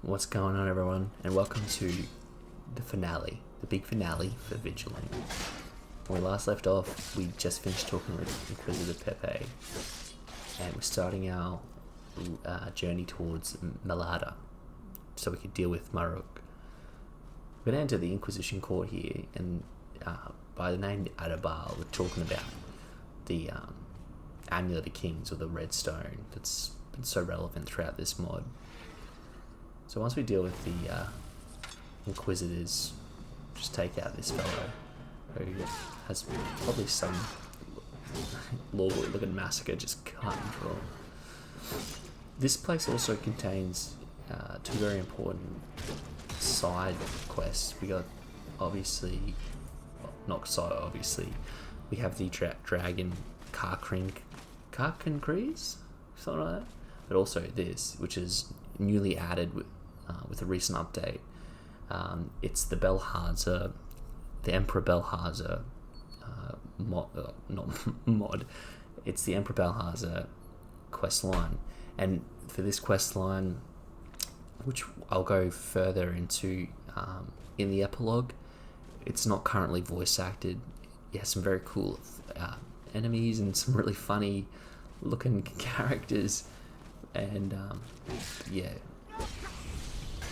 What's going on, everyone, and welcome to the finale, the big finale for Vigilant. When we last left off, we just finished talking with Inquisitor Pepe, and we're starting our journey towards Malada, so we could deal with Marukh. We're going to enter the Inquisition court here, and by the name Adabal, we're talking about the Amulet of Kings, or the Red Stone, that's been so relevant throughout this mod. So once we deal with the Inquisitors, just take out this fellow who has probably some looking massacre just cutting through. This place also contains two very important side quests. We got, obviously, not side, obviously, we have the dragon Kahkaankrein, something like that, but also this, which is newly added with a recent update. It's the Belharza, the Emperor Belharza mod. It's the Emperor Belharza Questline, and for this questline, which I'll go further into in the epilogue, it's not currently voice acted. It has some very cool enemies and some really funny looking characters, and yeah.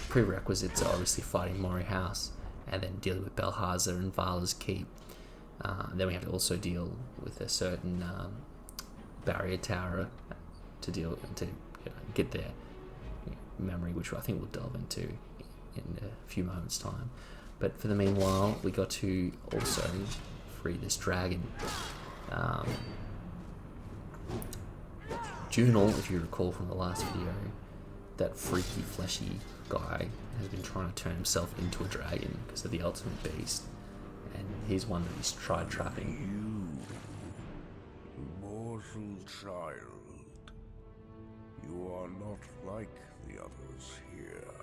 Prerequisites are obviously fighting Mori House and then dealing with Belharza and Vala's Keep. Then we have to also deal with a certain barrier tower to get their memory, which I think we'll delve into in a few moments' time. But for the meanwhile, we got to also free this dragon. Junal, if you recall from the last video, that freaky fleshy guy has been trying to turn himself into a dragon because of the ultimate beast, and he's one that he's tried trapping. You, mortal child, you are not like the others here.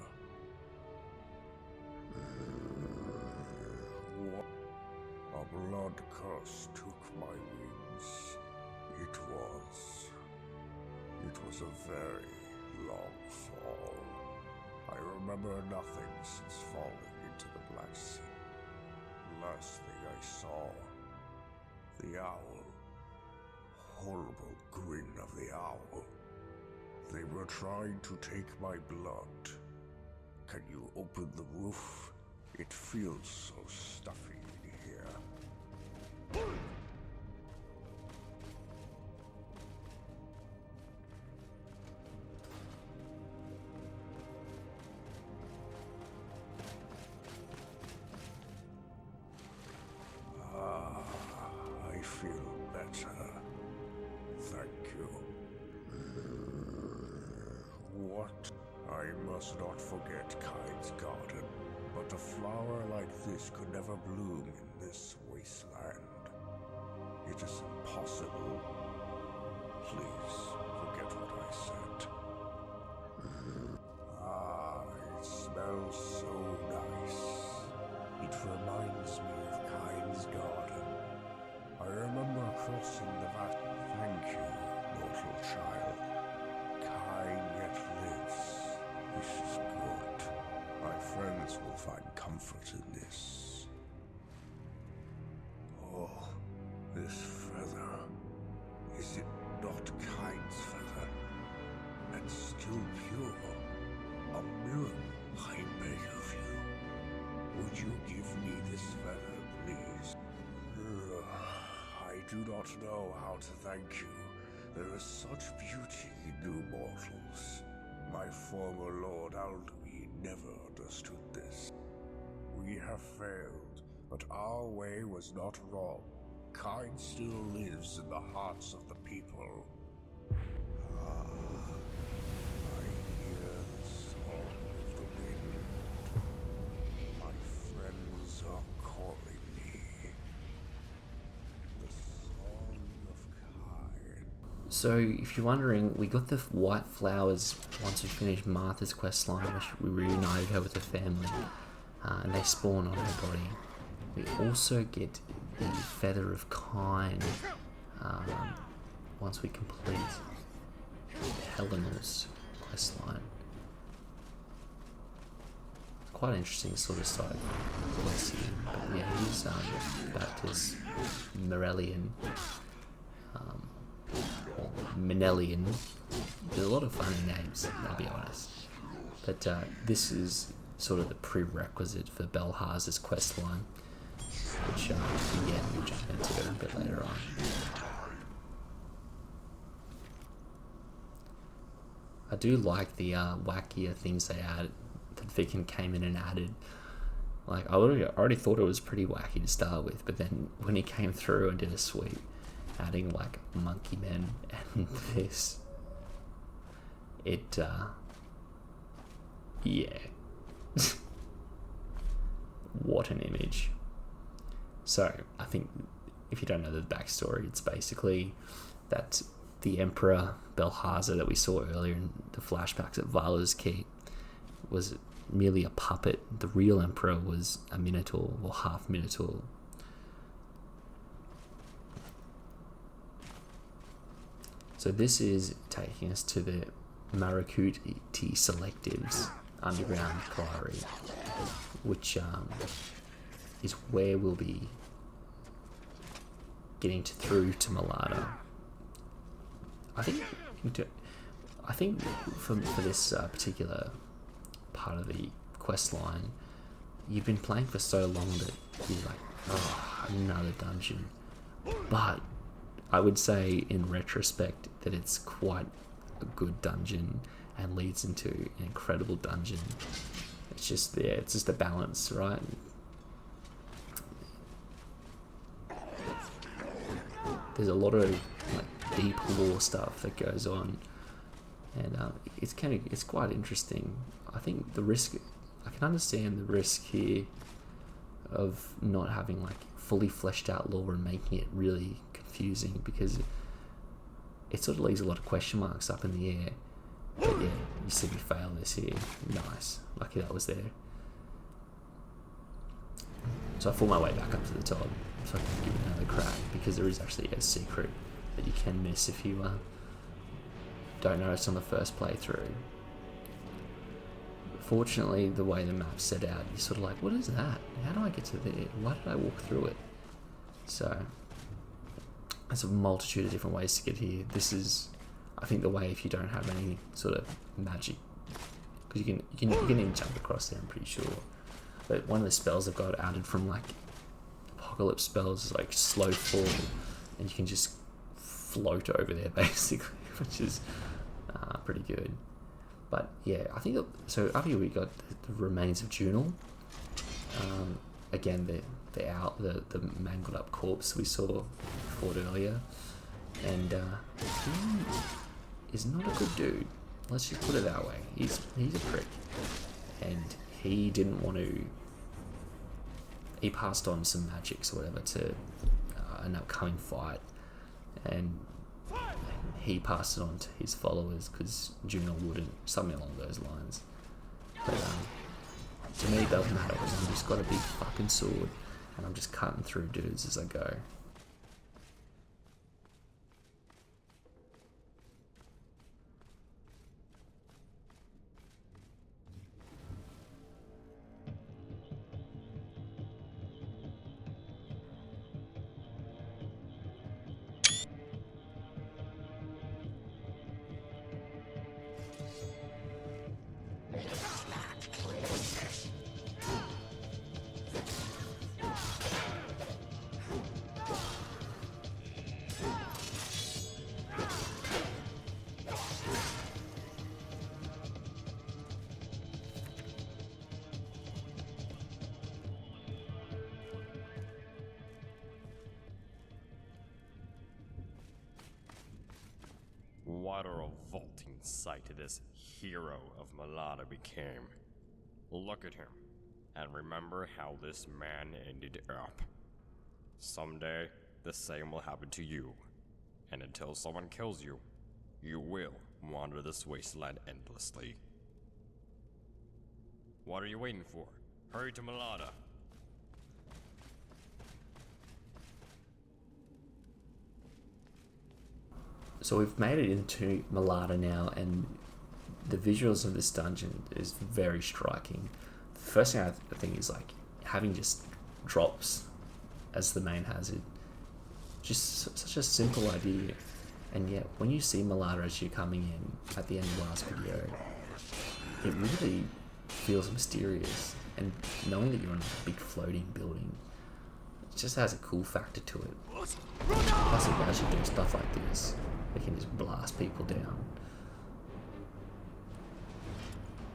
A blood curse took my wings. It was a very long fall. I remember nothing since falling into the Black Sea. Last thing I saw, the owl. Horrible grin of the owl. They were trying to take my blood. Can you open the roof? It feels so stuffy in here. I feel better. Thank you. What? I must not forget Kain's garden, but a flower like this could never bloom in this wasteland. It is impossible. Please forget what I said. It smells so nice. It reminds me of Kain's garden. I remember crossing the vast. Thank you, mortal child. Kain yet lives. This is good. My friends will find comfort in this. Oh, this feather. Is it not Kain's feather? And still pure. A miracle, I beg of you. Would you give me this feather, please? I do not know how to thank you. There is such beauty in new mortals. My former Lord Alduin never understood this. We have failed, but our way was not wrong. Kain still lives in the hearts of the people. I hear the song of the wind. My friends are calling me. The song of Kain. So if you're wondering, we got the white flowers once we finished Martha's questline, which we reunited her with her family, and they spawn on her body. We also get the Feather of Kain once we complete Helenor's questline. quite interesting sort of side quest here. But yeah, he's Baptist Menelion, or Menelion. There's a lot of funny names, I'll be honest. But this is sort of the prerequisite for Belharza's Questline, which again we'll jump into a bit later on. I do like the wackier things they add, that Vicken came in and added. Like, I already thought it was pretty wacky to start with, but then when he came through and did a sweep, adding like monkey men and this, it yeah. What an image. So I think if you don't know the backstory, it's basically that the Emperor Belharza that we saw earlier in the flashbacks at Vala's Keep was merely a puppet. The real Emperor was a Minotaur, or half Minotaur. So this is taking us to the Marukh Selectives underground Priory, which is where we'll be getting through to Malada. I think for this particular part of the quest line, you've been playing for so long that you're like, oh, another dungeon. But I would say in retrospect that it's quite a good dungeon and leads into an incredible dungeon. It's just there, it's just a balance, right? There's a lot of like deep lore stuff that goes on, and it's quite interesting. I think the risk, I can understand the risk here of not having like fully fleshed out lore and making it really confusing, because it sort of leaves a lot of question marks up in the air. But yeah, you see me fail this here. Nice, lucky that was there. So I fought my way back up to the top so I can give it another crack, because there is actually a secret that you can miss if you don't notice on the first playthrough. Fortunately, the way the map's set out, you're sort of like, what is that? How do I get to there? Why did I walk through it? So there's a multitude of different ways to get here. This is, I think, the way if you don't have any sort of magic, because you can even jump across there, I'm pretty sure. But one of the spells I've got added from like apocalypse spells is like slow fall, and you can just float over there basically, which is pretty good. But yeah, I think so. Up here we got the remains of Junal. Again, the mangled up corpse we saw fought earlier, and he is not a good dude. Let's just put it that way. He's a prick, and he didn't want to. He passed on some magics or whatever to an upcoming fight, and he passed it on to his followers because Juno wouldn't, something along those lines. But to me, it doesn't matter because I've just got a big fucking sword and I'm just cutting through dudes as I go. What a revolting sight this hero of Malada became. Look at him, and remember how this man ended up. Someday, the same will happen to you, and until someone kills you, you will wander this wasteland endlessly. What are you waiting for? Hurry to Malada. So we've made it into Malada now, and the visuals of this dungeon is very striking. first thing I think is like having just drops as the main hazard. Just such a simple idea, and yet when you see Malada as you're coming in at the end of the last video, it really feels mysterious, and knowing that you're in a big floating building, it just has a cool factor to it. Plus, if you actually do stuff like this, it can just blast people down.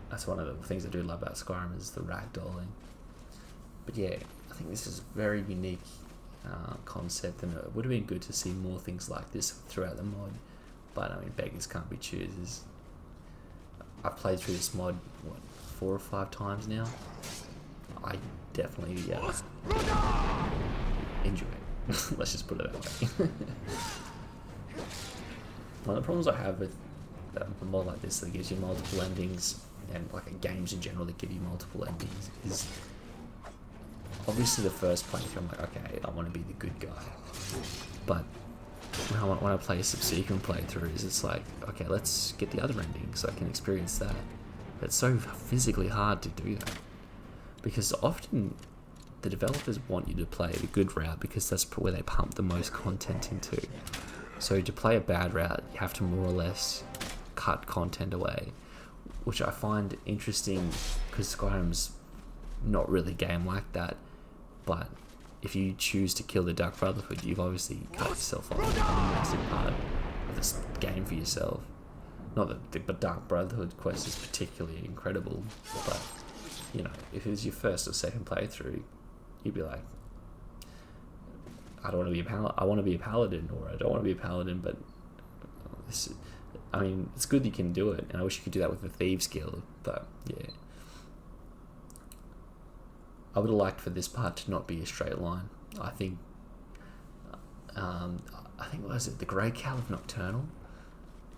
That's one of the things I do love about Skyrim is the ragdolling. But yeah, I think this is a very unique concept, and it would have been good to see more things like this throughout the mod. But I mean, beggars can't be choosers. I've played through this mod, what, 4 or 5 times now. I definitely enjoy it. Let's just put it that way. One of the problems I have with a mod like this that gives you multiple endings, and like games in general that give you multiple endings, is obviously the first playthrough I'm like, okay, I want to be the good guy. But when I play subsequent playthroughs, it's like, okay, let's get the other ending so I can experience that. But it's so physically hard to do that, because often the developers want you to play the good route because that's where they pump the most content into. So to play a bad route, you have to more or less cut content away, which I find interesting because Skyrim's not really a game like that. But if you choose to kill the Dark Brotherhood, you've obviously cut yourself off a massive part of this game for yourself. Not that the Dark Brotherhood quest is particularly incredible, but you know, if it was your first or second playthrough, you'd be like, I don't want to be I want to be a paladin, or I don't want to be a paladin, but this, I mean, it's good you can do it, and I wish you could do that with the Thieves Guild, but yeah. I would have liked for this part to not be a straight line. I think what was it? The Grey Cowl of Nocturnal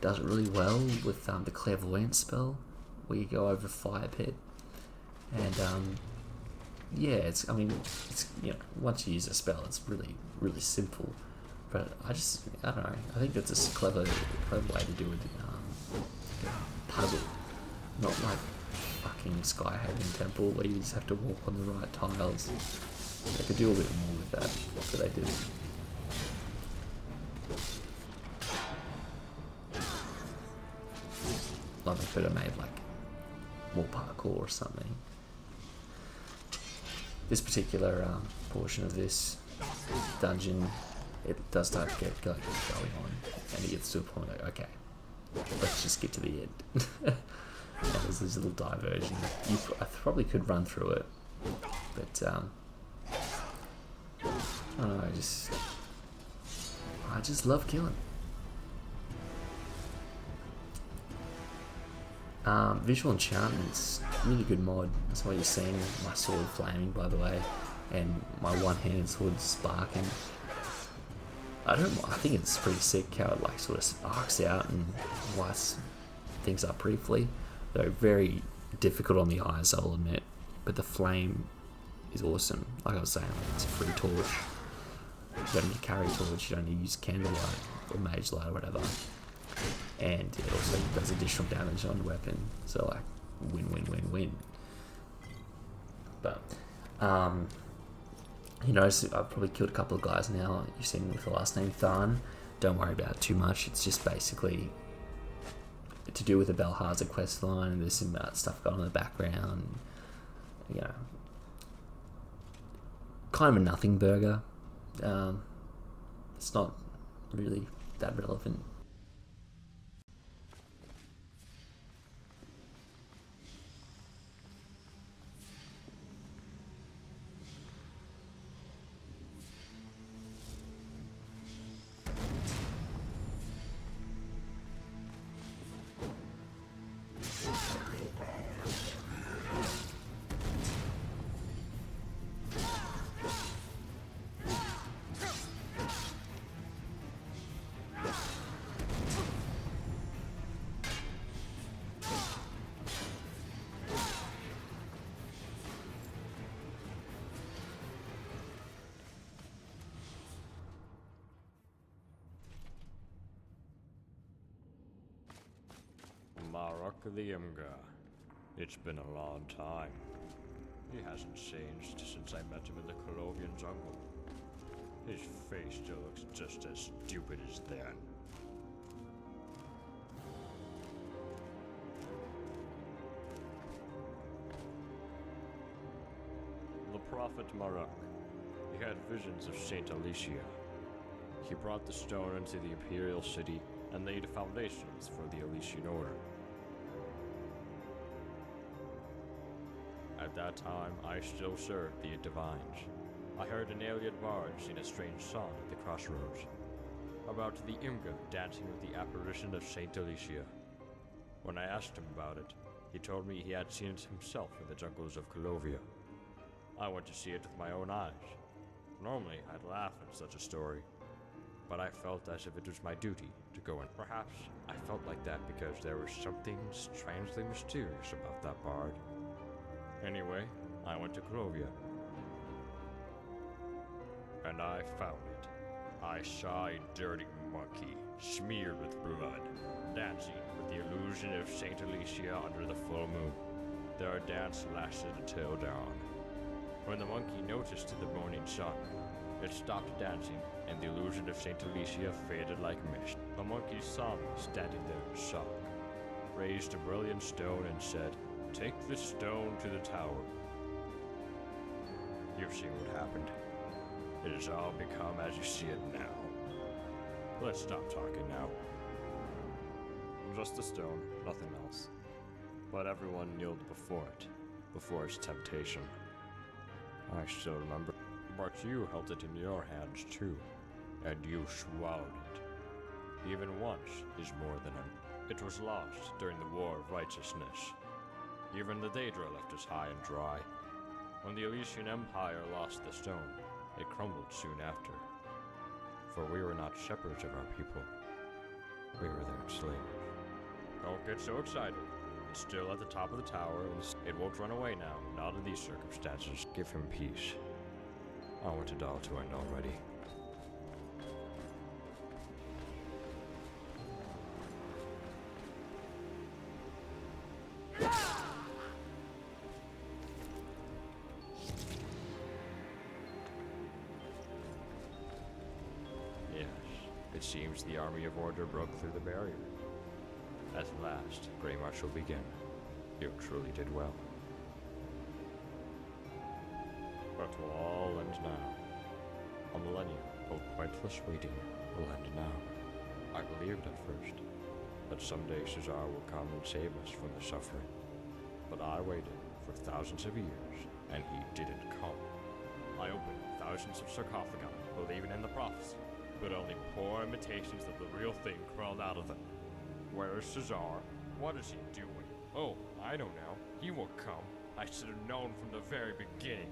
does it really well with the Clairvoyance spell, where you go over a fire pit, and yeah, it's you know, once you use a spell, it's really simple. But I don't know. I think that's a clever way to do it. Puzzle, not like fucking Skyhaven Temple where you just have to walk on the right tiles. They could do a bit more with that, but they didn't. Like they could have made like more parkour or something. This particular portion of this dungeon, it does start to get going on, and it gets to a point like, okay, let's just get to the end. And there's this little diversion. I probably could run through it, but I don't know. I just love killing. Visual Enchantment's really good mod. That's why you're seeing my sword flaming, by the way, and my one-handed sword sparking. I think it's pretty sick how it like sort of sparks out and lights things up briefly. Though very difficult on the eyes, I'll admit, but the flame is awesome. Like I was saying, like, it's a free torch. You don't need to carry a torch, you don't need to use candlelight or mage light or whatever. And it also does additional damage on the weapon, so like win. But you notice I've probably killed a couple of guys now. You've seen with the last name THARN. Don't worry about it too much. It's just basically to do with the Belharza Questline, and there's some stuff going on in the background. You know, kind of a nothing burger. It's not really that relevant. Marukh the Imgur. It's been a long time. He hasn't changed since I met him in the Colovian jungle. His face still looks just as stupid as then. The Prophet Marukh. He had visions of Saint Alessia. He brought the stone into the Imperial City and laid foundations for the Alessian Order. At that time, I still served the Divines. I heard an alien bard sing a strange song at the crossroads, about the Imga dancing with the apparition of Saint Alessia. When I asked him about it, he told me he had seen it himself in the jungles of Colovia. I went to see it with my own eyes. Normally, I'd laugh at such a story, but I felt as if it was my duty to go in. Perhaps I felt like that because there was something strangely mysterious about that bard. Anyway, I went to Colovia, and I found it. I saw a dirty monkey, smeared with blood, dancing with the illusion of Saint Alessia under the full moon. Their dance lasted until dawn. When the monkey noticed the morning sun, it stopped dancing, and the illusion of Saint Alessia faded like mist. The monkey saw me standing there in shock, raised a brilliant stone and said, "Take this stone to the tower." You've seen what happened. It has all become as you see it now. Let's stop talking now. Just a stone, nothing else. But everyone kneeled before it, before its temptation. I still remember. But you held it in your hands too, and you swallowed it. Even once is more than enough. It was lost during the War of Righteousness. Even the Daedra left us high and dry. When the Elysian Empire lost the stone, it crumbled soon after. For we were not shepherds of our people. We were their slaves. Don't get so excited. It's still at the top of the tower, and it won't run away now, not in these circumstances. Give him peace. I want to Altano Ending already. Yes, it seems the army of Order broke through the barrier. At last, Grey March will begin. You truly did well. But will all end now. A millennium of pointless waiting will end now. I believed at first that someday Caesar will come and save us from the suffering. But I waited for thousands of years, and he didn't come. I opened thousands of sarcophagi, believing in the prophecy, but only poor imitations of the real thing crawled out of them. Where is Caesar? What is he doing? Oh, I don't know. He won't come. I should have known from the very beginning.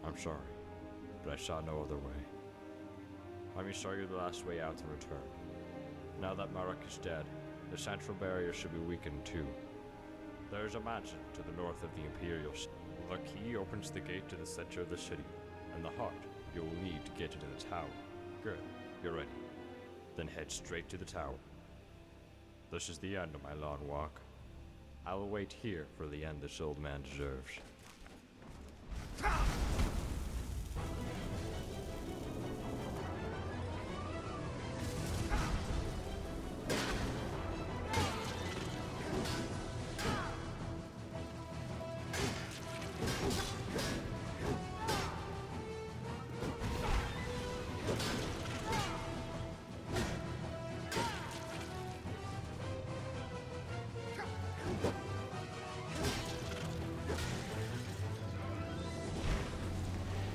I'm sorry, but I saw no other way. Let me show you the last way out and return. Now that Marukh is dead, the central barrier should be weakened too. There is a mansion to the north of the Imperial City. The key opens the gate to the center of the city, and the heart you will need to get into the tower. Good, you're ready. Then head straight to the tower. This is the end of my long walk. I will wait here for the end this old man deserves.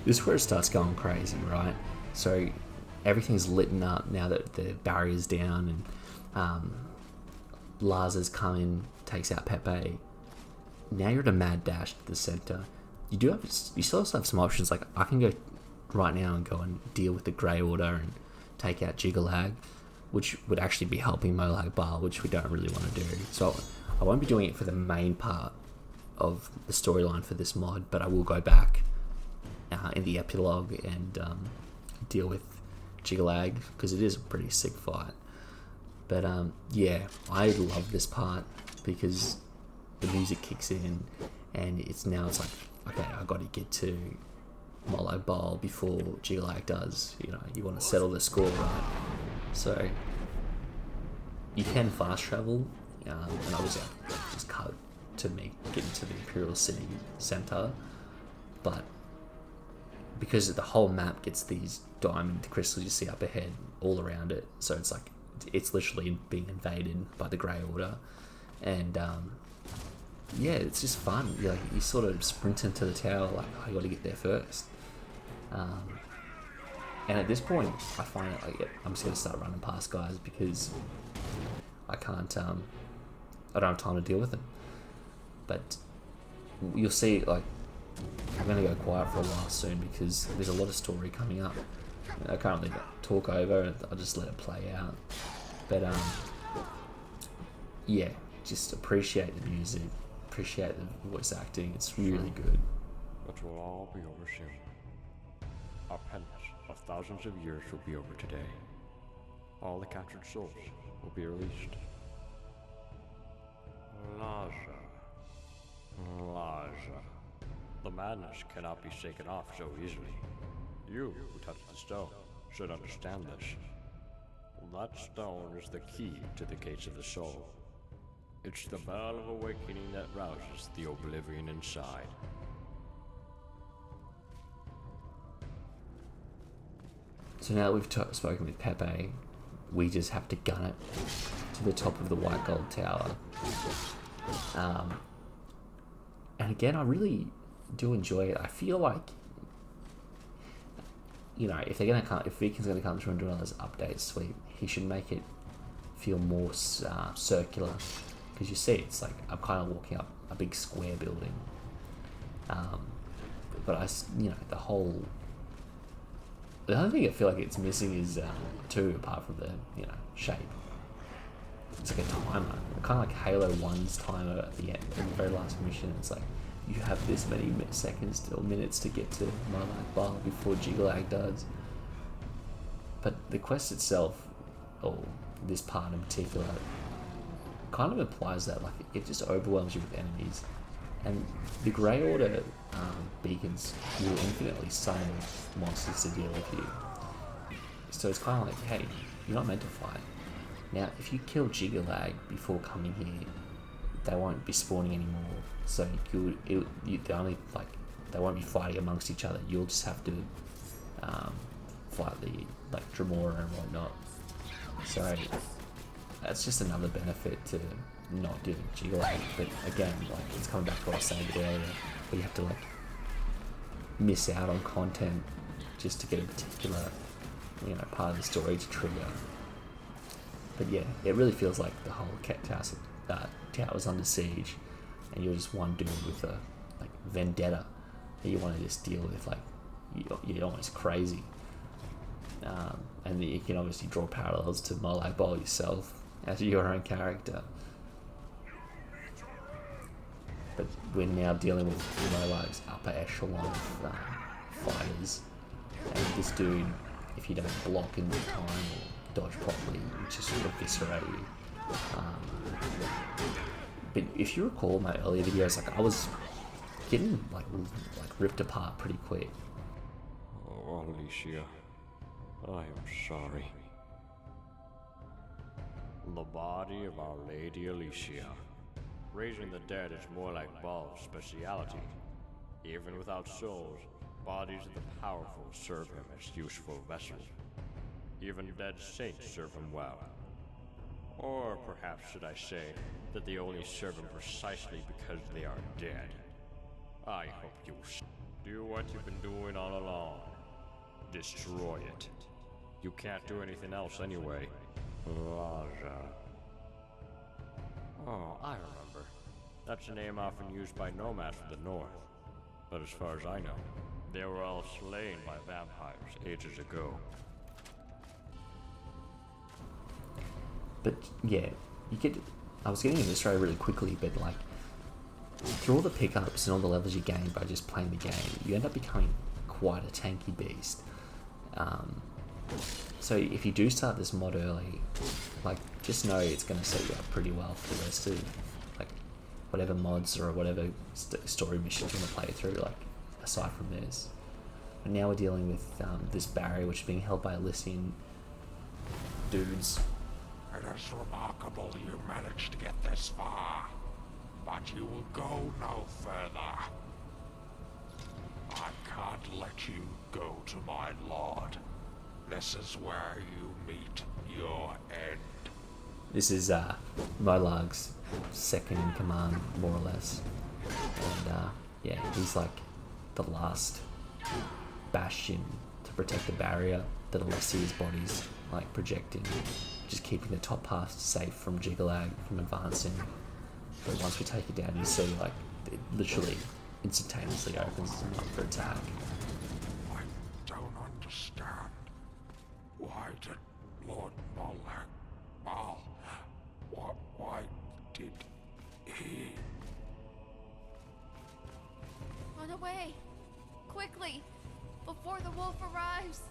This is where it starts going crazy, right? So everything's lit up now that the barrier's down, and LAZA's come in, takes out Pepe. Now you're at a mad dash to the center. You still also have some options. Like, I can go right now and go and deal with the Grey Order and take out JYGGALAG, which would actually be helping Molag Bal, which we don't really want to do. So I won't be doing it for the main part of the storyline for this mod, but I will go back in the epilogue and deal with JYGGALAG, because it is a pretty sick fight. But yeah, I love this part because the music kicks in and it's like, okay, I got to get to Molag Bal before JYGGALAG does. You know, you want to settle the score, right? So you can fast travel, and obviously I just cut to get into the Imperial City Center, but because the whole map gets these diamond crystals you see up ahead all around it, so it's like it's literally being invaded by the Grey Order, and yeah, it's just fun. You sort of sprint into the tower like, oh, you got to get there first. And at this point, I find it like, I'm just gonna start running past guys because I can't. I don't have time to deal with them. But you'll see, like, I'm gonna go quiet for a while soon because there's a lot of story coming up. I can't really talk over it. I'll just let it play out. But yeah, just appreciate the music, appreciate the voice acting. It's really good. It will all be over soon. Our penance of thousands of years will be over today. All the captured souls will be released. LAZA. LAZA. The madness cannot be shaken off so easily. You who touched the stone should understand this. That stone is the key to the gates of the soul. It's the bell of awakening that rouses the oblivion inside. So now that we've spoken with Pepe, we just have to gun it to the top of the White Gold Tower. And again, I really do enjoy it. I feel like, you know, if Vikin's gonna come through and do another update sweep, he should make it feel more circular, because you see, it's like I'm kind of walking up a big square building. But you know, the only thing I feel like it's missing is two, apart from the, you know, shape. It's like a timer, kind of like Halo 1's timer at the end, in the very last mission. It's like, you have this many seconds or minutes to get to Molag Bal before JYGGALAG does. But the quest itself, or this part in particular, kind of implies that, like, it just overwhelms you with enemies. And the Grey Order beacons will infinitely summon monsters to deal with you. So it's kind of like, hey, you're not meant to fight. Now, if you kill JYGGALAG before coming here, they won't be spawning anymore. So they won't be fighting amongst each other. You'll just have to fight the, like, Dremora and whatnot. So that's just another benefit to not doing JYGGALAG. But again, like, it's coming back to what I was saying earlier, where you have to, like, miss out on content just to get a particular, you know, part of the story to trigger. But yeah, it really feels like the whole tower's under siege, and you're just one dude with a, like, vendetta that you want to just deal with. Like, you're almost crazy. And you can obviously draw parallels to Molag Bal yourself as your own character. But we're now dealing with Molag's upper echelon of fighters, and this dude, if you don't block in time or dodge properly, will just sort of eviscerate you. But if you recall my earlier videos, like, I was getting like ripped apart pretty quick. Oh, Alessia, I am sorry. The body of Our Lady Alessia. Raising the dead is Molag Bal's speciality. Even without souls, bodies of the powerful serve him as useful vessels. Even dead saints serve him well. Or perhaps should I say that they only serve him precisely because they are dead. I hope you do what you've been doing all along. Destroy it. You can't do anything else anyway. LAZA. Oh, I remember. That's a name often used by nomads from the north. But as far as I know, they were all slain by vampires ages ago. But yeah, I was getting in this raid really quickly, but like, through all the pickups and all the levels you gain by just playing the game, you end up becoming quite a tanky beast. So if you do start this mod early, like, just know it's going to set you up pretty well for the rest of, like, whatever mods or whatever story missions you want to play through, like aside from this. But now we're dealing with this barrier which is being held by Alessian dudes. It is remarkable you managed to get this far, but you will go no further. I can't let you go to my lord. This is where you meet your end. This is Molag's second in command, more or less. And yeah, he's like the last bastion to protect the barrier that Alessia's body's like projecting, just keeping the top path safe from JYGGALAG from advancing. But once we take it down, you see like it literally instantaneously opens them up for attack. I don't understand. Why did Lord Molag Bal? Why did he? Run away! Quickly! Before the wolf arrives!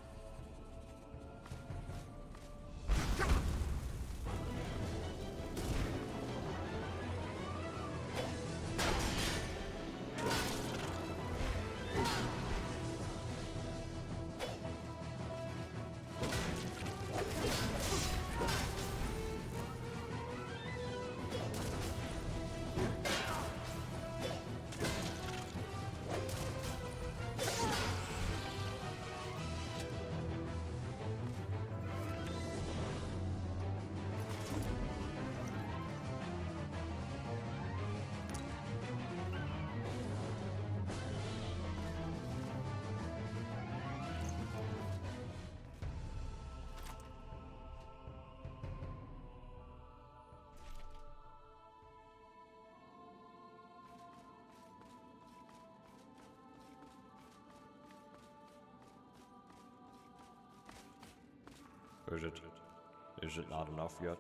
Is it not enough yet?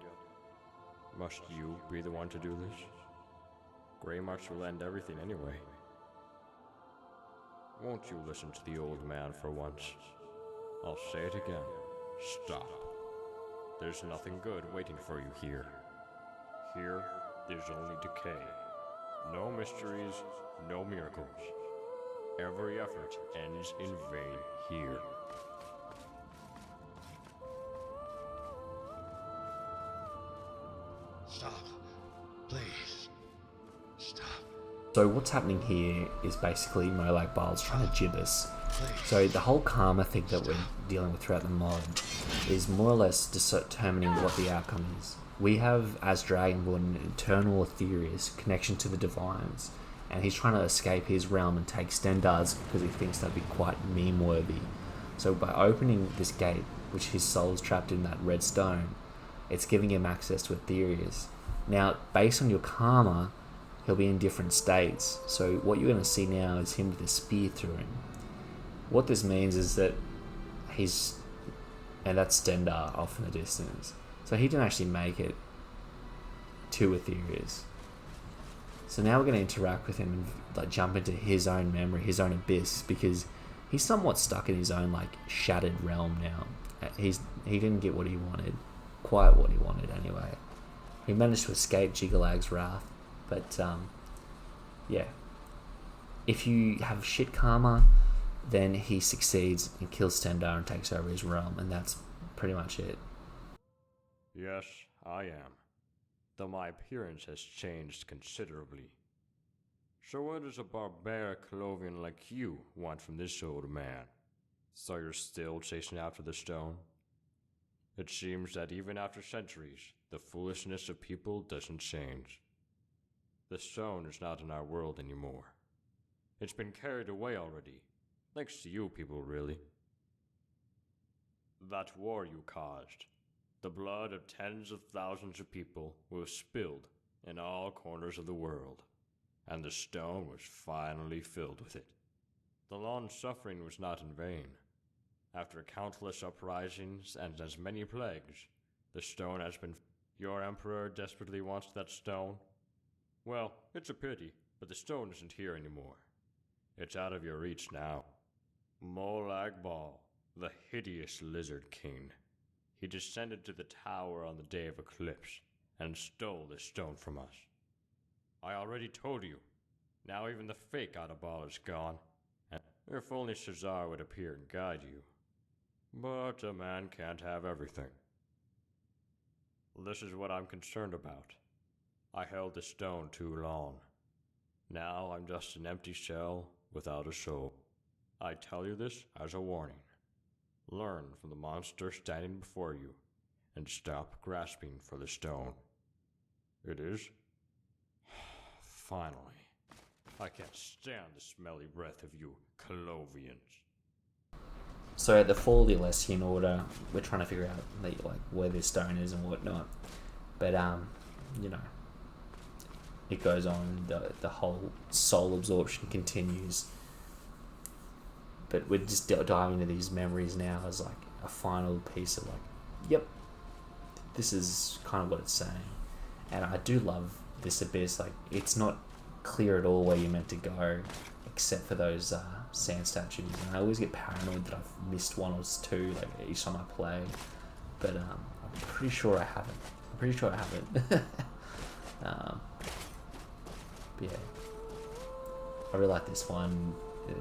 Must you be the one to do this? Grey March will end everything anyway. Won't you listen to the old man for once? I'll say it again. Stop. There's nothing good waiting for you here. Here, there's only decay. No mysteries, no miracles. Every effort ends in vain here. Stop. Please. Stop. So what's happening here is basically Molag Bal's trying to jib us. So the whole karma thing that we're dealing with throughout the mod is more or less determining what the outcome is. We have, as Dragonborn, an eternal Aetherius connection to the Divines, and he's trying to escape his realm and take Stendarr's because he thinks that'd be quite meme-worthy. So by opening this gate, which his soul's trapped in that red stone, it's giving him access to Aetherius. Now, based on your karma, he'll be in different states. So what you're going to see now is him with a spear through him. What this means is that he's... and that's Stendarr off in the distance. So he didn't actually make it to Aetherius. So now we're going to interact with him and like jump into his own memory, his own abyss, because he's somewhat stuck in his own like shattered realm now. He didn't get what he wanted. Quite what he wanted anyway. He managed to escape JYGGALAG's wrath, but yeah. If you have shit karma, then he succeeds and kills Stendarr and takes over his realm, and that's pretty much it. Yes, I am. Though my appearance has changed considerably. So what does a barbaric Clovian like you want from this old man? So you're still chasing after the stone? It seems that even after centuries, the foolishness of people doesn't change. The stone is not in our world anymore. It's been carried away already, thanks to you people, really. That war you caused, the blood of tens of thousands of people was spilled in all corners of the world, and the stone was finally filled with it. The long suffering was not in vain. After countless uprisings and as many plagues, the stone has been... Your emperor desperately wants that stone? Well, it's a pity, but the stone isn't here anymore. It's out of your reach now. Molag Bal, the hideous Lizard King. He descended to the tower on the day of eclipse and stole the stone from us. I already told you. Now even the fake Adabal is gone. And if only Cesar would appear and guide you. But a man can't have everything. This is what I'm concerned about. I held the stone too long. Now I'm just an empty shell without a soul. I tell you this as a warning. Learn from the monster standing before you, and stop grasping for the stone. It is? Finally. I can't stand the smelly breath of you Colovians. So at the fall of the Alessian Order, we're trying to figure out like where this stone is and whatnot. But you know, it goes on. The whole soul absorption continues. But we're just diving into these memories now as like a final piece of like, yep, this is kind of what it's saying. And I do love this abyss. Like, it's not clear at all where you're meant to go, except for those sand statues. And I always get paranoid that I've missed one or two like each time I play. But I'm pretty sure I haven't. But yeah, I really like this one. It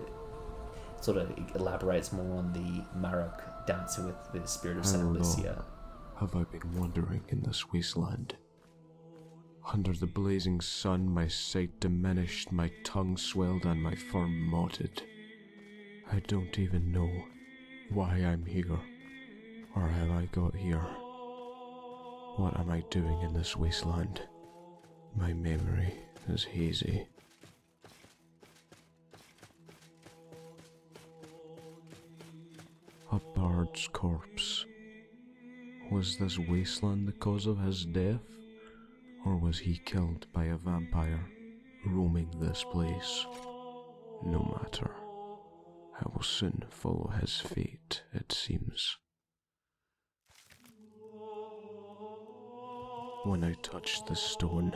sort of elaborates more on the Marukh dancing with the spirit of Saint Alessia. Have I been wandering in this wasteland? Under the blazing sun, my sight diminished, my tongue swelled, and my form motted. I don't even know why I'm here, or how I got here. What am I doing in this wasteland? My memory is hazy. A bard's corpse. Was this wasteland the cause of his death? Or was he killed by a vampire roaming this place? No matter. I will soon follow his fate, it seems. When I touched the stone,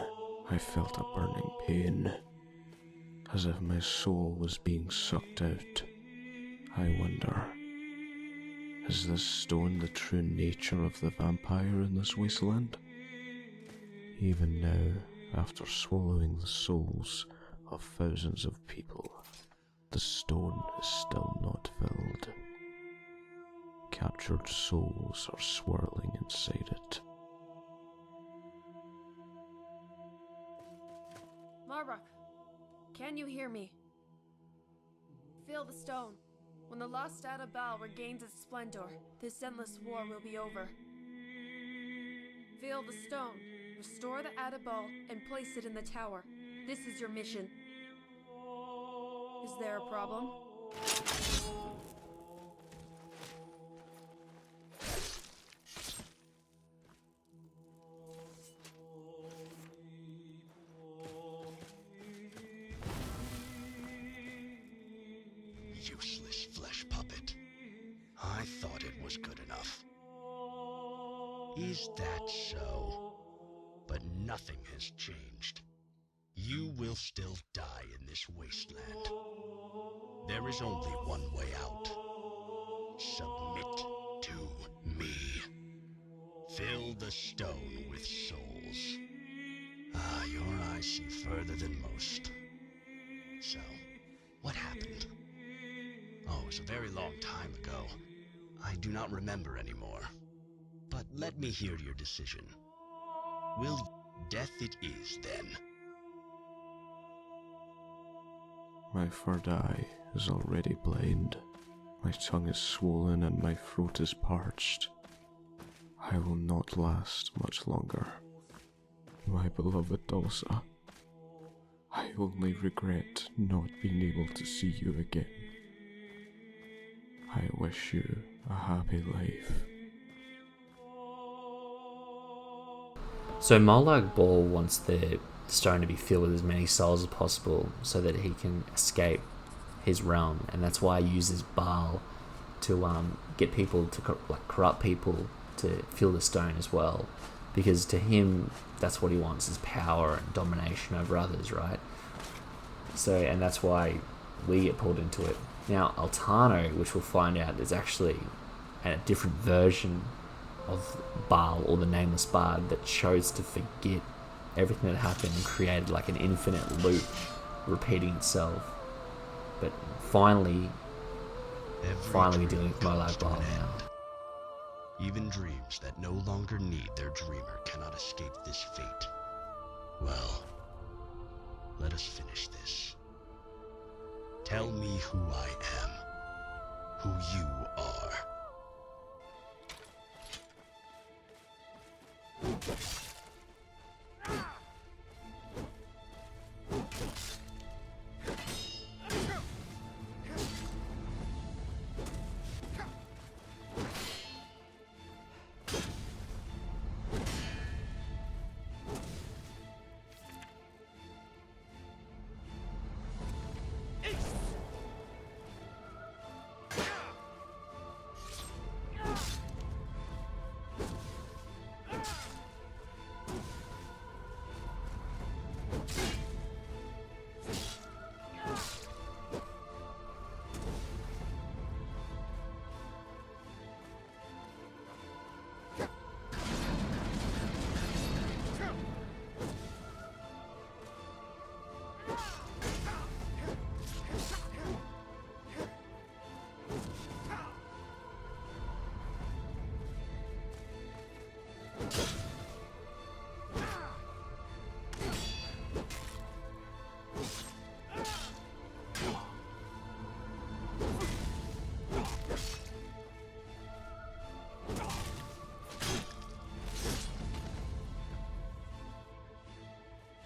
I felt a burning pain, as if my soul was being sucked out. I wonder, is this stone the true nature of the vampire in this wasteland? Even now, after swallowing the souls of thousands of people, the stone is still not filled. Captured souls are swirling inside it. Marukh, can you hear me? Feel the stone. When the lost Adabal regains its splendor, this endless war will be over. Feel the stone. Restore the Adabal and place it in the tower. This is your mission. Is there a problem? Useless flesh puppet. I thought it was good enough. Is that so? But nothing has changed. You will still die in this wasteland. There is only one way out. Submit to me. Fill the stone with souls. Ah, your eyes see further than most. So, what happened? Oh, it was a very long time ago. I do not remember anymore. But let me hear your decision. Will death it is, then? My third eye is already blind. My tongue is swollen and my throat is parched. I will not last much longer. My beloved Elsa, I only regret not being able to see you again. I wish you a happy life. So Molag Bal wants the stone to be filled with as many souls as possible so that he can escape his realm, and that's why he uses Bal to get people to corrupt people to fill the stone as well, because to him that's what he wants, is power and domination over others, right? So, and that's why we get pulled into it. Now Altano, which we'll find out, is actually a different version of Bal, or the nameless bard, that chose to forget everything that happened and created like an infinite loop repeating itself. But finally we're dealing with Molag Bal now. Even dreams that no longer need their dreamer cannot escape this fate. Well, let us finish this. Tell me who I am, who you are.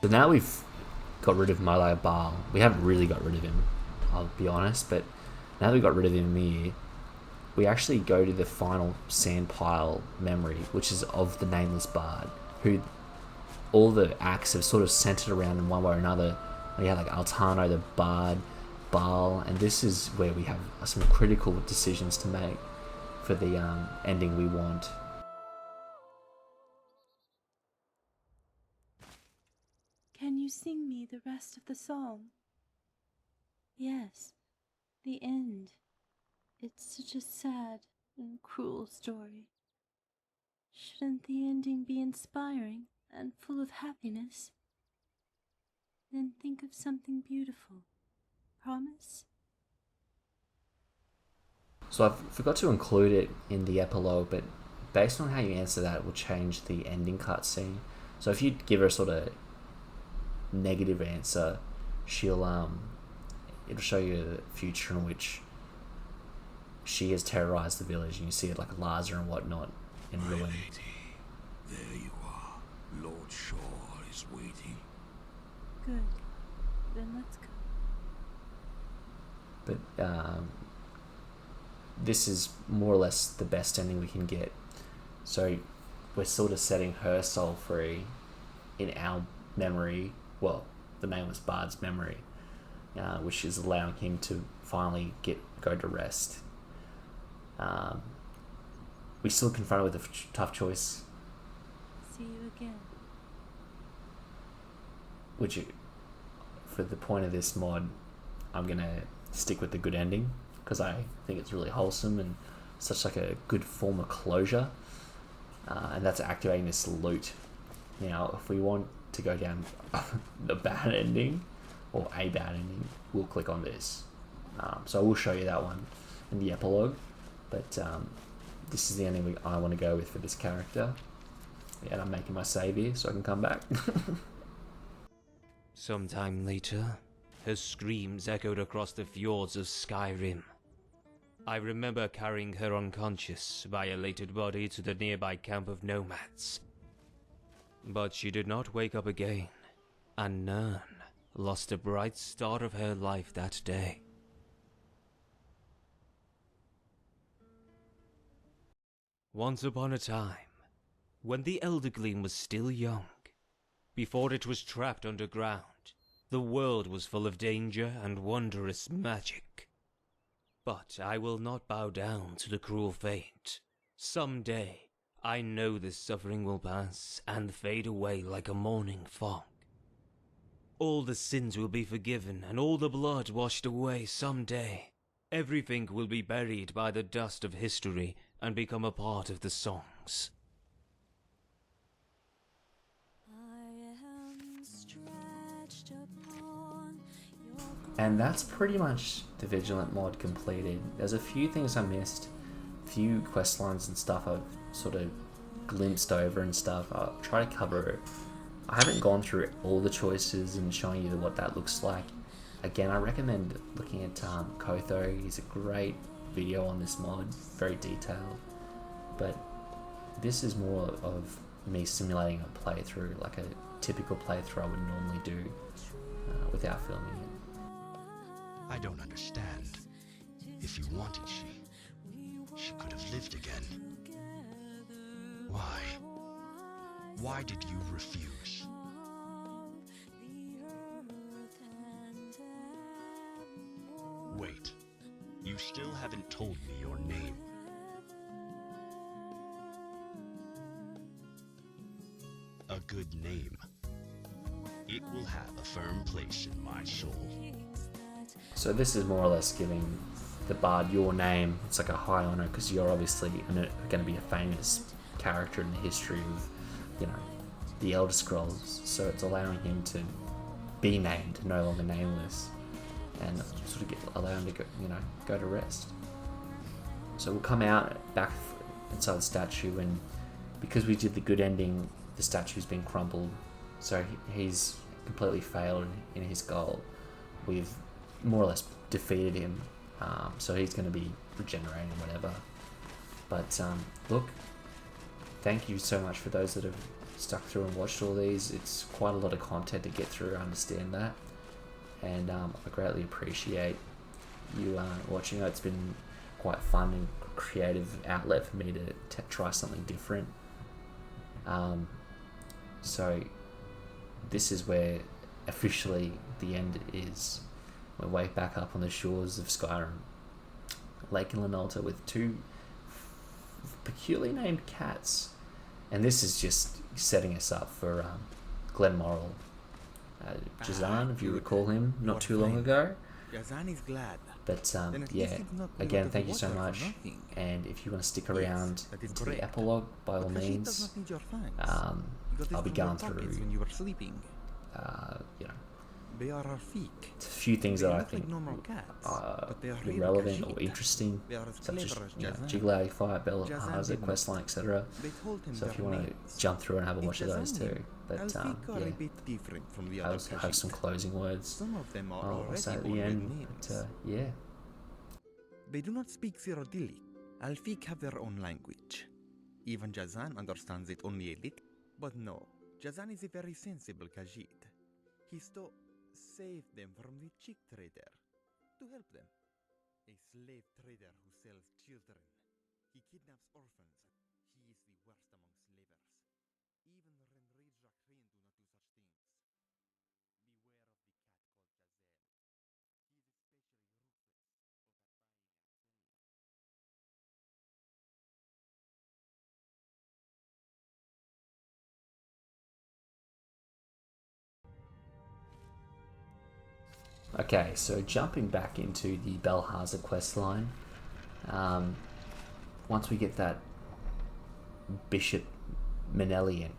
So now we've got rid of Molag Bal. We haven't really got rid of him, I'll be honest, but now that we got rid of him here, we actually go to the final sand pile memory, which is of the nameless bard, who all the acts have sort of centered around in one way or another. We have like Altano, the bard, Bal, and this is where we have some critical decisions to make for the ending we want. Can you sing me the rest of the song? Yes, the end. It's such a sad and cruel story. Shouldn't the ending be inspiring and full of happiness? Then think of something beautiful. Promise? So I forgot to include it in the epilogue, but based on how you answer that, it will change the ending cutscene. So if you give her a sort of negative answer, she'll it'll show you the future in which she has terrorized the village, and you see it like LAZA and whatnot in My ruin. lady, there you are. Lord Shaw is waiting. Good. Then let's go. But this is more or less the best ending we can get. So we're sort of setting her soul free in our memory, well, the nameless Bard's memory, which is allowing him to finally go to rest. We still confronted with a tough choice. See you again. Which, for the point of this mod, I'm gonna stick with the good ending because I think it's really wholesome and such like a good form of closure, and that's activating this loot. Now, if we want to go down the bad ending or a bad ending, we'll click on this. So I will show you that one in the epilogue, but this is the ending I want to go with for this character, and I'm making my save here so I can come back. Sometime later, her screams echoed across the fjords of Skyrim. I remember carrying her unconscious, violated body to the nearby camp of nomads. But she did not wake up again, and Nern lost a bright start of her life that day. Once upon a time, when the Elder Gleam was still young, before it was trapped underground, the world was full of danger and wondrous magic. But I will not bow down to the cruel fate. Someday, I know this suffering will pass and fade away like a morning fog. All the sins will be forgiven and all the blood washed away someday. Everything will be buried by the dust of history and become a part of the songs. I am And that's pretty much the Vigilant mod completed. There's a few things I missed, a few quest lines and stuff I've sort of glimpsed over and stuff. I'll try to cover it. I haven't gone through all the choices and showing you what that looks like. Again, I recommend looking at Cotho. He's a great video on this mod, very detailed. But this is more of me simulating a playthrough, like a typical playthrough I would normally do without filming it. I don't understand. If you wanted she could have lived again. Why? Why did you refuse? Wait, you still haven't told me your name. A good name. It will have a firm place in my soul. So this is more or less giving the bard your name. It's like a high honor because you're obviously going to be a famous character in the history of, you know, the Elder Scrolls. So it's allowing him to be named, no longer nameless, and sort of allow him to go, you know, go to rest. So we'll come out back inside the statue, and because we did the good ending, the statue's been crumpled. So he's completely failed in his goal. We've more or less defeated him, so he's going to be regenerating, whatever. But look, thank you so much for those that have stuck through and watched all these. It's quite a lot of content to get through, I understand that, and I greatly appreciate you watching. It's been quite fun and creative outlet for me to try something different. So this is where officially the end is. We're way back up on the shores of Skyrim, Lake Linalta, with two peculiarly named cats, and this is just setting us up for Glenmoral. Jazan, if you recall him, not too long ago. Jazan is glad. But yeah, again, thank you so much. And if you want to stick around to the epilogue, by all means, I'll be going through, you know, a few things that I think are relevant or interesting, such as, you know, JYGGALAG fight, Belharza Questline, etc. So if you want to jump through and have a watch of those too. But yeah, I also have some closing words I'll say at the end. But yeah. They do not speak Cyrodiilic. Alfiq have their own language. Even Jazan understands it only a little. But no, Jazan is a very sensible Khajiit. He saved them from the chick trader to help them. A slave trader who sells children. He kidnaps orphans. He is the worst among slavers. Even the Renraid Jacqueline do not do such things. Beware of the cat called Jazelle. He is especially Okay, so jumping back into the Belharza questline, once we get that Bishop Menelion,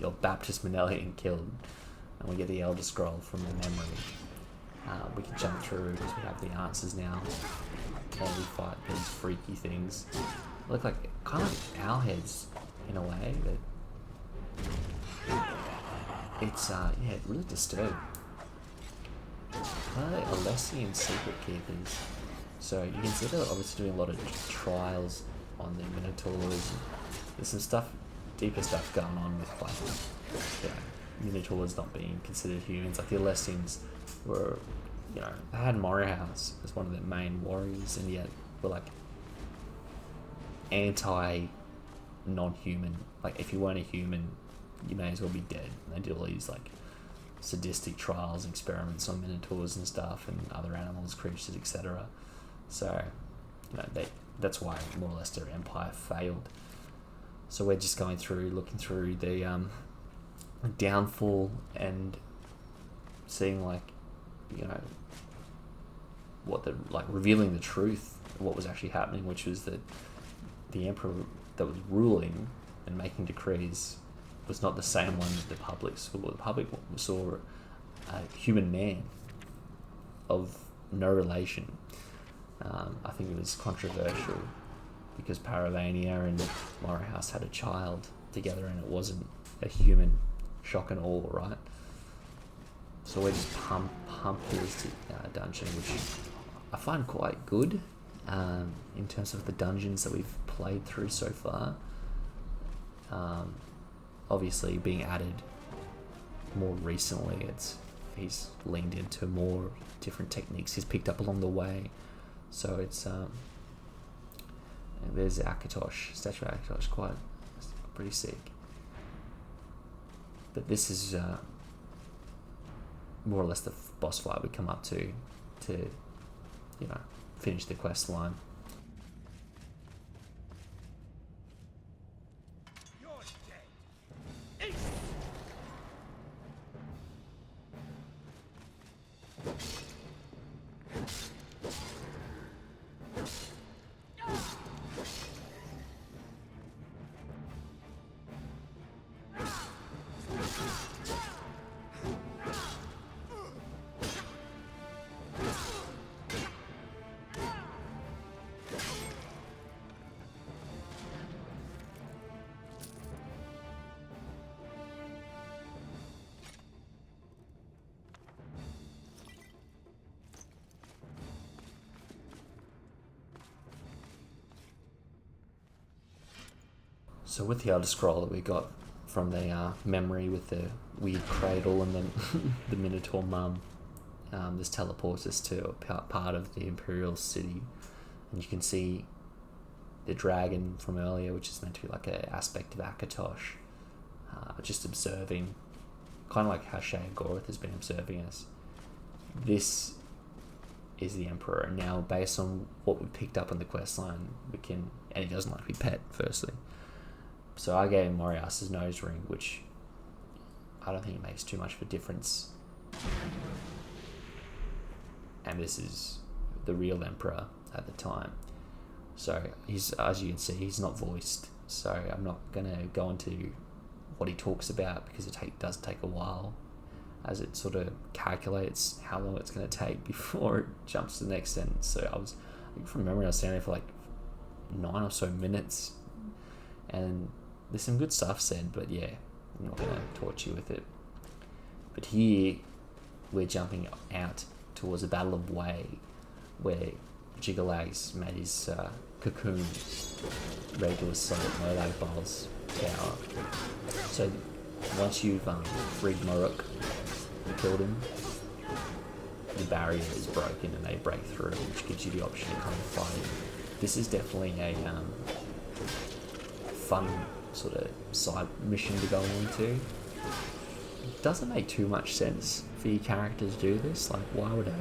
or Baptist Menelion killed, and we get the Elder Scroll from the memory, we can jump through because we have the answers now, and we fight these freaky things. They look like kind of owlheads in a way, but it's yeah, really disturbing. Alessian secret keepers. So you can see they're obviously doing a lot of trials on the Minotaurs. There's some stuff, deeper stuff going on with, like, you know, Minotaurs not being considered humans. Like the Alessians were, you know, they had Morihus as one of their main warriors, and yet were like anti-non-human. Like if you weren't a human, you may as well be dead. And they did all these like sadistic trials, experiments on minotaurs and stuff, and other animals, creatures, etc. So, you know, that's why more or less their empire failed. So we're just going through, looking through the downfall and seeing, like, you know, what the, like, revealing the truth of what was actually happening, which was that the emperor that was ruling and making decrees was not the same one that the public saw. The public saw a human man, of no relation. I think it was controversial because Paravania and Morehouse had a child together and it wasn't a human. Shock and awe, right? So we just pump this dungeon, which I find quite good in terms of the dungeons that we've played through so far. Obviously being added more recently, he's leaned into more different techniques he's picked up along the way. So it's there's Akatosh, statue of Akatosh, pretty sick. But this is more or less the boss fight we come up to finish the quest line. So with the Elder Scroll that we got from the memory with the weird cradle and the Minotaur mum, this teleports us to a part of the Imperial City, and you can see the dragon from earlier, which is meant to be like an aspect of Akatosh, just observing, kind of like how Shea Gorath has been observing us. This is the Emperor, and now based on what we picked up on the questline, we can, and he doesn't like to be pet, firstly. So I gave him Morias's nose ring, which I don't think it makes too much of a difference. And this is the real Emperor at the time. So he's, as you can see, he's not voiced. So I'm not going to go into what he talks about because it does take a while as it sort of calculates how long it's going to take before it jumps to the next sentence. So I think from memory, I was standing there for like 9 or so minutes, and there's some good stuff said, but yeah, I'm not going to torture you with it. But here, we're jumping out towards the Battle of Way, where JYGGALAG's made his cocoon ready to assault Molag Bal's tower. So once you've freed Marukh and killed him, the barrier is broken and they break through, which gives you the option to kind of fight him. This is definitely a fun sort of side mission to go into. It doesn't make too much sense for your characters to do this. Like, why would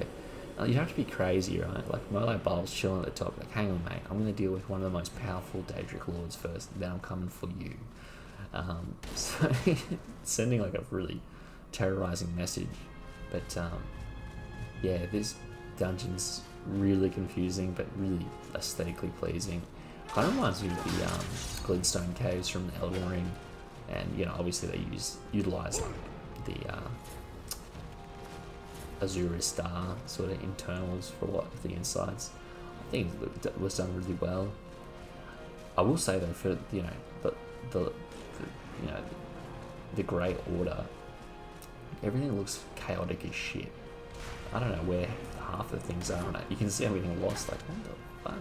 I? You'd have to be crazy, right? Like, Molag Bal's chilling at the top. Like, hang on, mate. I'm going to deal with one of the most powerful Daedric Lords first, then I'm coming for you. So, sending like a really terrorizing message. But, yeah, this dungeon's really confusing, but really aesthetically pleasing. Kind of reminds me of the Glintstone Caves from the Elden Ring, and obviously they utilize like the Azura Star sort of internals for the insides. I think it was done really well. I will say though, for the Grey Order, everything looks chaotic as shit. I don't know where half the things are on it. You can see everything lost. Like, what the fuck?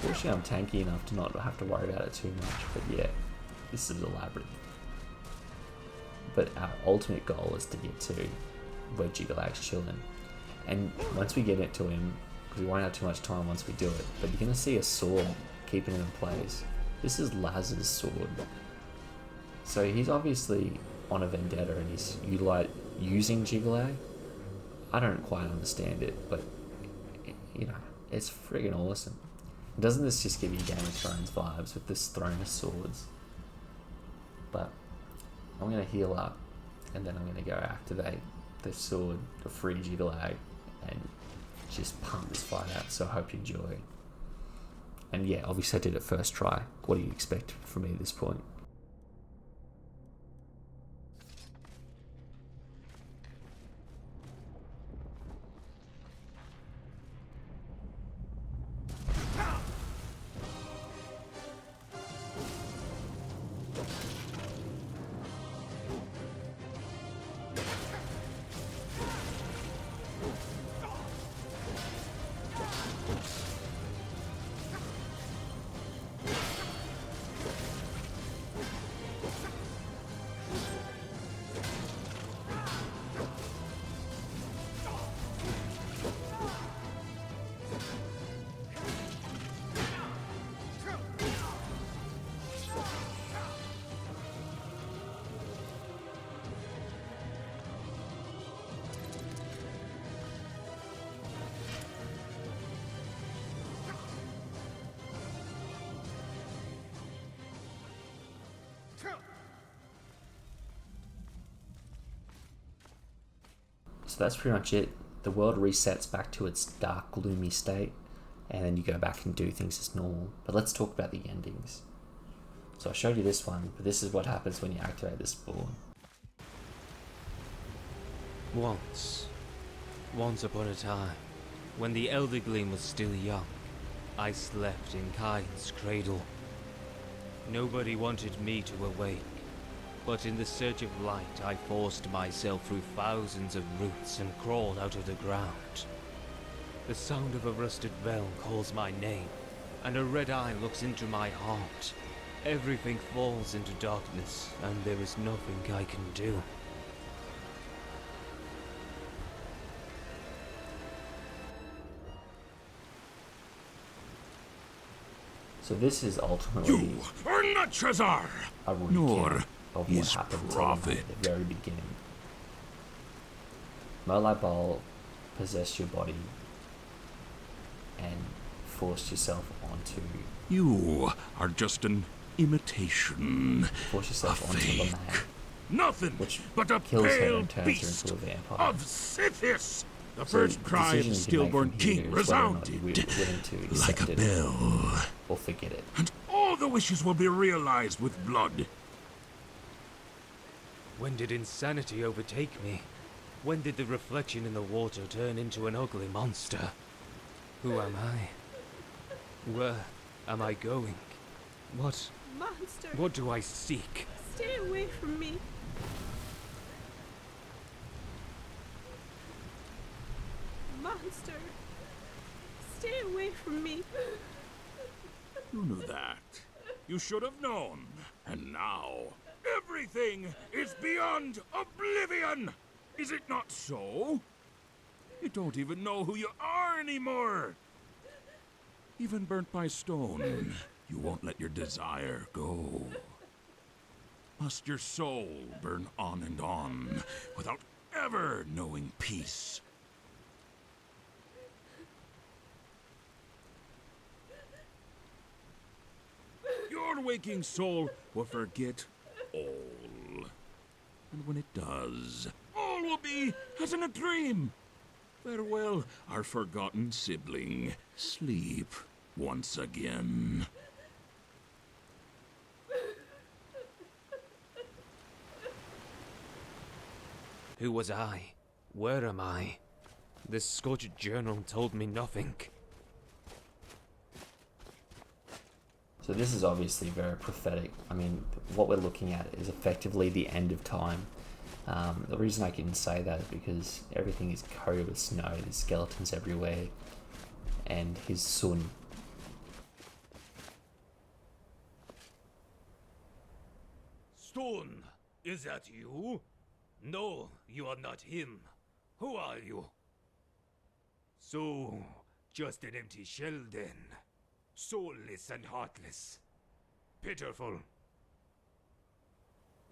Fortunately, I'm tanky enough to not have to worry about it too much, but yeah, this is elaborate. But our ultimate goal is to get to where JYGGALAG's chilling. And once we get it to him, because we won't have too much time once we do it, but you're going to see a sword keeping it in place. This is LAZA's sword. So he's obviously on a vendetta and he's using JYGGALAG. I don't quite understand it, but it's friggin' awesome. Doesn't this just give you Game of Thrones vibes with this throne of swords? But I'm going to heal up, and then I'm going to go activate the sword to free JYGGALAG and just pump this fight out, so I hope you enjoy. And yeah, obviously I did it first try. What do you expect from me at this point? So that's pretty much it. The world resets back to its dark, gloomy state, and then you go back and do things as normal. But let's talk about the endings. So I showed you this one, but this is what happens when you activate this board. Once upon a time, when the Elder Gleam was still young, I slept in Kain's cradle. Nobody wanted me to awake, but in the search of light I forced myself through thousands of roots and crawled out of the ground. The sound of a rusted bell calls my name, and a red eye looks into my heart. Everything falls into darkness, and there is nothing I can do. So this is ultimately You are not Shazar, a nor recap of what his happened to prophet. at the very beginning. Molag Bal possessed your body and forced yourself onto You are just an imitation. forced yourself A onto fake. Lamag, Nothing which but a kills her pale and turns her beast into a vampire. of Sithis. The So first the cry of decision the you can make stillborn from here king is whether or not you're resounded willing to like accept a it bell. or forget it. And all the wishes will be realized with blood. When did insanity overtake me? When did the reflection in the water turn into an ugly monster? Who am I? Where am I going? Monster, What do I seek? stay away from me. Monster, stay away from me. You knew that. You should have known. And now, everything is beyond oblivion! Is it not so? You don't even know who you are anymore! Even burnt by stone, you won't let your desire go. Must your soul burn on and on, without ever knowing peace? Your waking soul will forget all. And when it does, all will be as in a dream. Farewell, our forgotten sibling. Sleep once again. Who was I? Where am I? This scorched journal told me nothing. So this is obviously very prophetic. I mean, what we're looking at is effectively the end of time. The reason I can say that is because everything is coated with snow, there's skeletons everywhere, and his son. Stone, is that you? No, you are not him. Who are you? So, just an empty shell then. Soulless and heartless. Pitiful.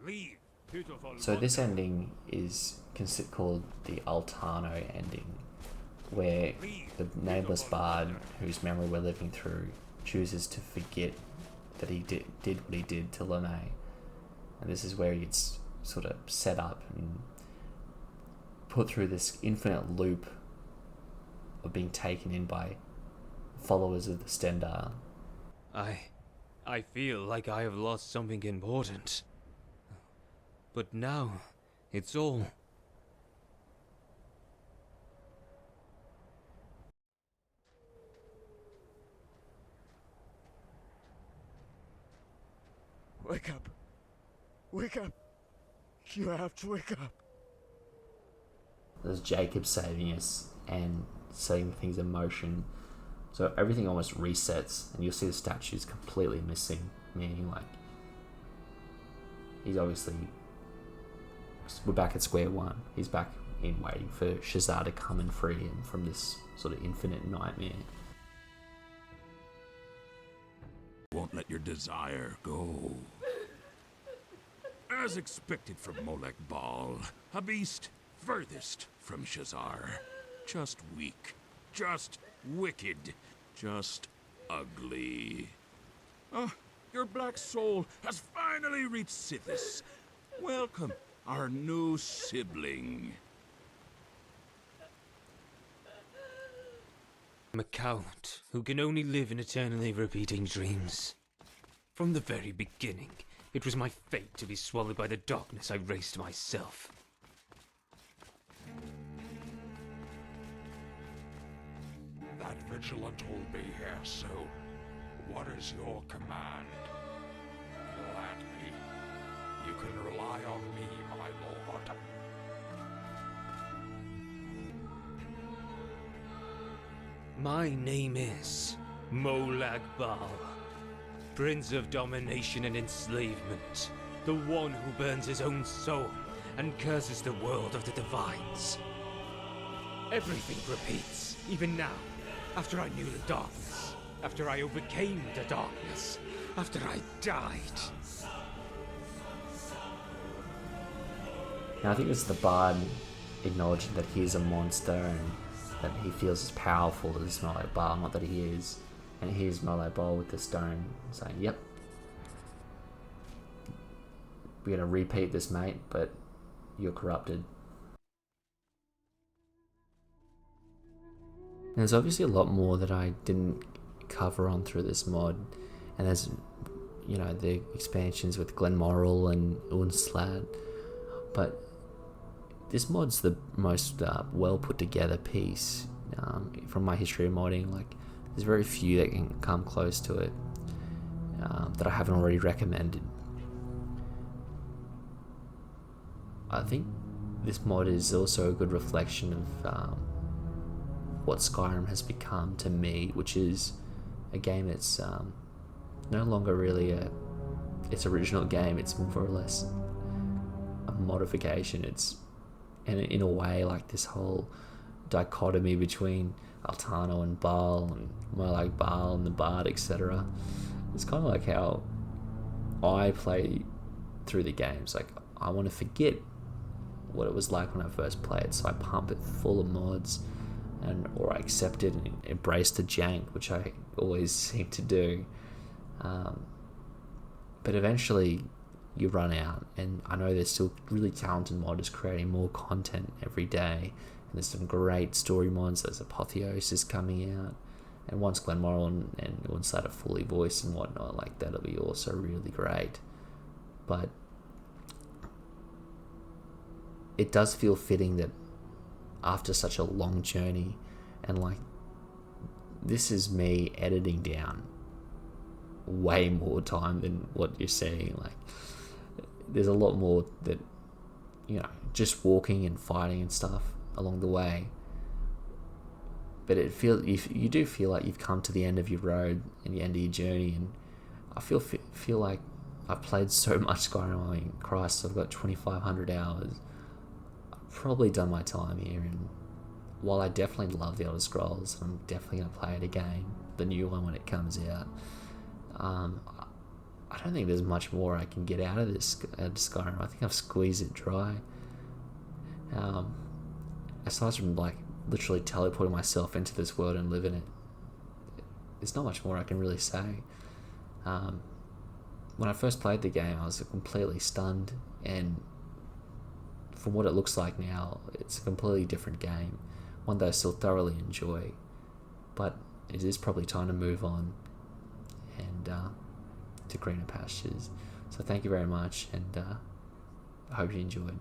Leave, pitiful. So this ending is called the Altano Ending, where the nameless bard, whose memory we're living through, chooses to forget that he did what he did to Lamag. And this is where he gets sort of set up and put through this infinite loop of being taken in by followers of the Stendar. I feel like I have lost something important. But now, it's all. Wake up. Wake up. You have to wake up. There's Jacob saving us and setting things in motion. So everything almost resets, and you'll see the statues completely missing, meaning like he's obviously, we're back at square one. He's back in waiting for Shazar to come and free him from this sort of infinite nightmare. Won't let your desire go. As expected from Molag Bal, a beast furthest from Shazar. Just weak, just wicked, just ugly. Your black soul has finally reached Sithis. Welcome, our new sibling. I'm a coward who can only live in eternally repeating dreams. From the very beginning, it was my fate to be swallowed by the darkness I raised myself. That Vigilant will be here soon. What is your command? Gladly. You can rely on me, my lord. My name is Molag Bal, Prince of Domination and Enslavement, the one who burns his own soul and curses the world of the Divines. Everything repeats, even now, after I knew the darkness, after I overcame the darkness, after I died. Now I think this is the Bard acknowledging that he's a monster and that he feels as powerful as Molag Bal, not that he is. And here's Molag Bal with the stone saying, yep, we're going to repeat this, mate, but you're corrupted. And there's obviously a lot more that I didn't cover on through this mod. And there's, you know, the expansions with Glenmoral and Unslad. But this mod's the most well put together piece from my history of modding. Like, there's very few that can come close to it that I haven't already recommended. I think this mod is also a good reflection of what Skyrim has become to me, which is a game that's no longer really its original game. It's more or less a modification. It's, and in a way, like this whole dichotomy between Altano and Bal and Molag Bal and the Bard, etc. It's kind of like how I play through the games. Like, I want to forget what it was like when I first played, so I pump it full of mods, or I accept it and embrace the jank, which I always seem to do. But eventually you run out, and I know there's still really talented modders creating more content every day, and there's some great story mods. There's Apotheosis coming out, and once Glenmoral and Unslad are fully voiced and whatnot, like, that'll be also really great. But it does feel fitting that after such a long journey, and like, this is me editing down way more time than what you're seeing. Like, there's a lot more that, you know, just walking and fighting and stuff along the way. But you do feel like you've come to the end of your road and the end of your journey, and I feel like I've played so much Skyrim. I mean, Christ, I've got 2,500 hours. I've probably done my time here, and while I definitely love the Elder Scrolls, I'm definitely going to play it again, the new one when it comes out. I don't think there's much more I can get out of this Skyrim. I think I've squeezed it dry. Aside from, like, literally teleporting myself into this world and living it, there's not much more I can really say. When I first played the game, I was completely stunned, and from what it looks like now, it's a completely different game, one that I still thoroughly enjoy, but it is probably time to move on and to greener pastures. So thank you very much, and I hope you enjoyed.